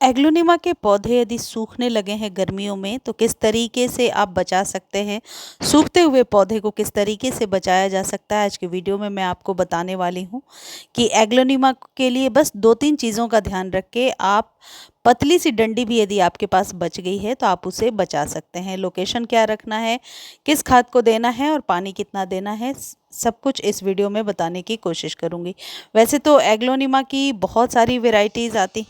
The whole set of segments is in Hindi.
एग्लोनिमा के पौधे यदि सूखने लगे हैं गर्मियों में तो किस तरीके से आप बचा सकते हैं। सूखते हुए पौधे को किस तरीके से बचाया जा सकता है, आज की वीडियो में मैं आपको बताने वाली हूँ कि एग्लोनिमा के लिए बस 2-3 चीज़ों का ध्यान रख के आप पतली सी डंडी भी यदि आपके पास बच गई है तो आप उसे बचा सकते हैं। लोकेशन क्या रखना है, किस खाद को देना है और पानी कितना देना है, सब कुछ इस वीडियो में बताने की कोशिश करूँगी। वैसे तो एग्लोनिमा की बहुत सारी वेराइटीज़ आती,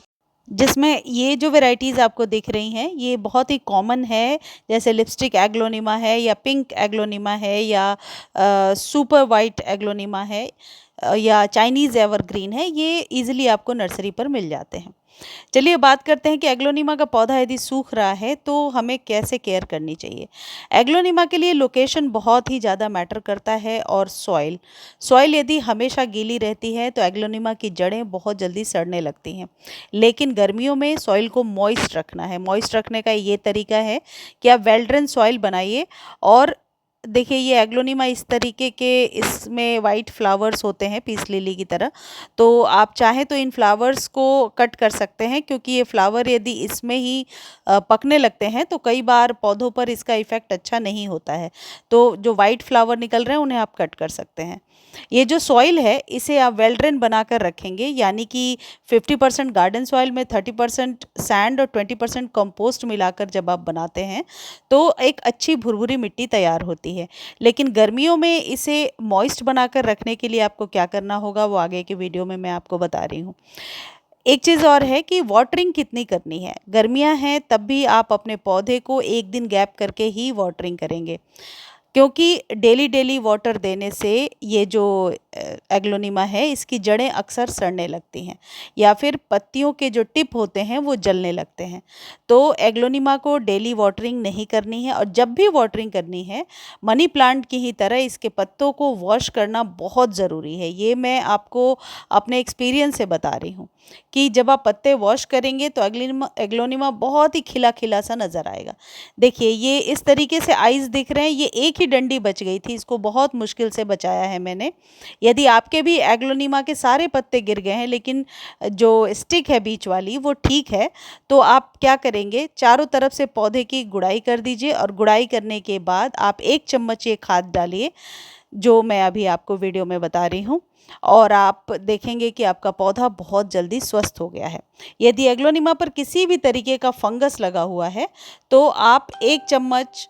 जिसमें ये जो वैराइटीज़ आपको दिख रही हैं ये बहुत ही कॉमन है। जैसे लिपस्टिक एग्लोनिमा है या पिंक एग्लोनिमा है या सुपर वाइट एग्लोनिमा है या चाइनीज़ एवरग्रीन है, ये इजीली आपको नर्सरी पर मिल जाते हैं। चलिए बात करते हैं कि एग्लोनिमा का पौधा यदि सूख रहा है तो हमें कैसे केयर करनी चाहिए। एग्लोनिमा के लिए लोकेशन बहुत ही ज़्यादा मैटर करता है और सॉइल सॉइल यदि हमेशा गीली रहती है तो एग्लोनिमा की जड़ें बहुत जल्दी सड़ने लगती हैं। लेकिन गर्मियों में सॉइल को मॉइस्ट रखना है। मॉइस्ट रखने का ये तरीका है कि आप वेल ड्रेन सॉइल बनाइए। और देखिए ये एग्लोनिमा इस तरीके के, इसमें वाइट फ्लावर्स होते हैं पीस लिली की तरह। तो आप चाहें तो इन फ्लावर्स को कट कर सकते हैं, क्योंकि ये फ्लावर यदि इसमें ही पकने लगते हैं तो कई बार पौधों पर इसका इफ़ेक्ट अच्छा नहीं होता है। तो जो वाइट फ्लावर निकल रहे हैं उन्हें आप कट कर सकते हैं। ये जो सॉइल है इसे आप वेल ड्रेन बनाकर रखेंगे, यानी कि 50% गार्डन सॉइल में 30% सैंड और 20% कंपोस्ट मिलाकर जब आप बनाते हैं तो एक अच्छी भुरभुरी मिट्टी तैयार होती है। लेकिन गर्मियों में इसे मॉइस्ट बनाकर रखने के लिए आपको क्या करना होगा वो आगे की वीडियो में मैं आपको बता रही हूँ। एक चीज़ और है कि वाटरिंग कितनी करनी है। गर्मियाँ हैं तब भी आप अपने पौधे को एक दिन गैप करके ही वाटरिंग करेंगे, क्योंकि डेली डेली वाटर देने से ये जो एग्लोनिमा है इसकी जड़ें अक्सर सड़ने लगती हैं या फिर पत्तियों के जो टिप होते हैं वो जलने लगते हैं। तो एग्लोनिमा को डेली वाटरिंग नहीं करनी है, और जब भी वाटरिंग करनी है मनी प्लांट की ही तरह इसके पत्तों को वॉश करना बहुत ज़रूरी है। ये मैं आपको अपने एक्सपीरियंस से बता रही हूँ कि जब आप पत्ते वॉश करेंगे तो एग्लोनिमा बहुत ही खिला खिला सा नज़र आएगा। देखिए ये इस तरीके से आइज़ दिख रहे हैं, ये एक ही डंडी बच गई थी, इसको बहुत मुश्किल से बचाया है मैंने। यदि आपके भी एग्लोनिमा के सारे पत्ते गिर गए हैं लेकिन जो स्टिक है बीच वाली वो ठीक है, तो आप क्या करेंगे, चारों तरफ से पौधे की गुड़ाई कर दीजिए और गुड़ाई करने के बाद आप 1 चम्मच ये खाद डालिए जो मैं अभी आपको वीडियो में बता रही हूँ, और आप देखेंगे कि आपका पौधा बहुत जल्दी स्वस्थ हो गया है। यदि एग्लोनिमा पर किसी भी तरीके का फंगस लगा हुआ है तो आप 1 चम्मच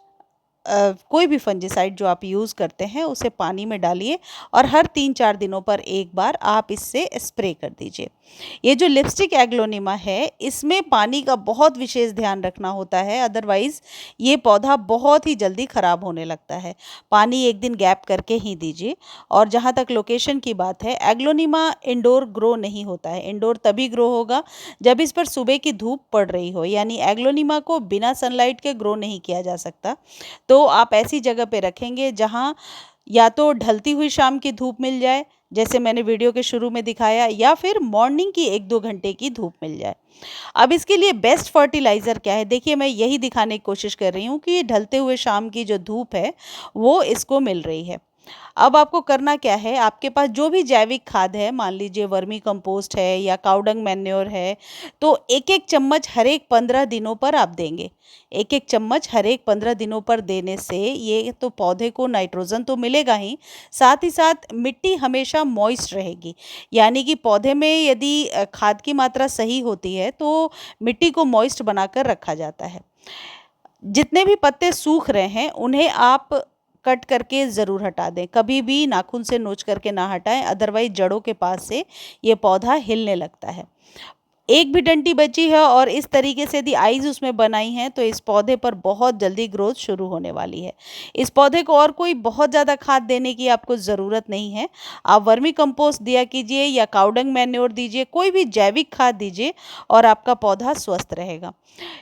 कोई भी फंजीसाइड जो आप यूज़ करते हैं उसे पानी में डालिए और हर 3-4 दिनों पर एक बार आप इससे स्प्रे कर दीजिए। ये जो लिपस्टिक एग्लोनिमा है इसमें पानी का बहुत विशेष ध्यान रखना होता है, अदरवाइज़ ये पौधा बहुत ही जल्दी ख़राब होने लगता है। पानी एक दिन गैप करके ही दीजिए। और जहाँ तक लोकेशन की बात है, एग्लोनिमा इंडोर ग्रो नहीं होता है। इंडोर तभी ग्रो होगा जब इस पर सुबह की धूप पड़ रही हो, यानी एग्लोनिमा को बिना सनलाइट के ग्रो नहीं किया जा सकता। तो आप ऐसी जगह पे रखेंगे जहाँ या तो ढलती हुई शाम की धूप मिल जाए, जैसे मैंने वीडियो के शुरू में दिखाया, या फिर मॉर्निंग की 1-2 घंटे की धूप मिल जाए। अब इसके लिए बेस्ट फर्टिलाइज़र क्या है, देखिए मैं यही दिखाने की कोशिश कर रही हूँ कि ढलते हुए शाम की जो धूप है वो इसको मिल रही है। अब आपको करना क्या है, आपके पास जो भी जैविक खाद है, मान लीजिए वर्मी कंपोस्ट है या काउडंग मैन्योर है, तो 1-1 चम्मच हर एक 15 दिनों पर आप देंगे। 1-1 चम्मच हर एक 15 दिनों पर देने से ये तो पौधे को नाइट्रोजन तो मिलेगा ही, साथ ही साथ मिट्टी हमेशा मॉइस्ट रहेगी। यानी कि पौधे में यदि खाद की मात्रा सही होती है तो मिट्टी को मॉइस्ट बनाकर रखा जाता है। जितने भी पत्ते सूख रहे हैं उन्हें आप कट करके ज़रूर हटा दें। कभी भी नाखून से नोच करके ना हटाएं, अदरवाइज़ जड़ों के पास से ये पौधा हिलने लगता है। एक भी डंडी बची है और इस तरीके से यदि आइज़ उसमें बनाई हैं तो इस पौधे पर बहुत जल्दी ग्रोथ शुरू होने वाली है। इस पौधे को और कोई बहुत ज़्यादा खाद देने की आपको ज़रूरत नहीं है। आप वर्मी कंपोस्ट दिया कीजिए या काउडंग मैन्योर दीजिए, कोई भी जैविक खाद दीजिए और आपका पौधा स्वस्थ रहेगा।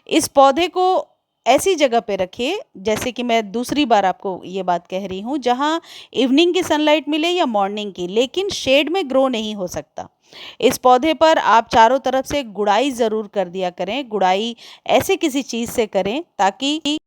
इस पौधे को ऐसी जगह पे रखिए, जैसे कि मैं दूसरी बार आपको ये बात कह रही हूँ, जहाँ इवनिंग की सनलाइट मिले या मॉर्निंग की, लेकिन शेड में ग्रो नहीं हो सकता। इस पौधे पर आप चारों तरफ से गुड़ाई ज़रूर कर दिया करें। गुड़ाई ऐसे किसी चीज़ से करें ताकि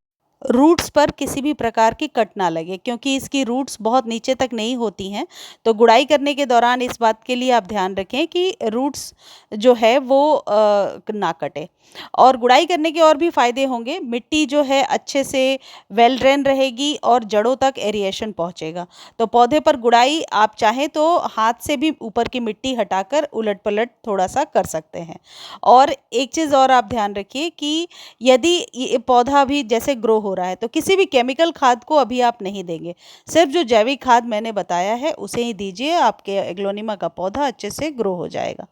रूट्स पर किसी भी प्रकार की कट ना लगे, क्योंकि इसकी रूट्स बहुत नीचे तक नहीं होती हैं। तो गुड़ाई करने के दौरान इस बात के लिए आप ध्यान रखें कि रूट्स जो है वो ना कटे। और गुड़ाई करने के और भी फ़ायदे होंगे। मिट्टी जो है अच्छे से वेल ड्रेन रहेगी और जड़ों तक एरिएशन पहुंचेगा। तो पौधे पर गुड़ाई आप चाहें तो हाथ से भी ऊपर की मिट्टी हटाकर उलट पलट थोड़ा सा कर सकते हैं। और एक चीज़ और आप ध्यान रखिए कि यदि ये पौधा अभी जैसे ग्रो हो रहा है तो किसी भी केमिकल खाद को अभी आप नहीं देंगे। सिर्फ जो जैविक खाद मैंने बताया है उसे ही दीजिए, आपके एग्लोनिमा का पौधा अच्छे से ग्रो हो जाएगा।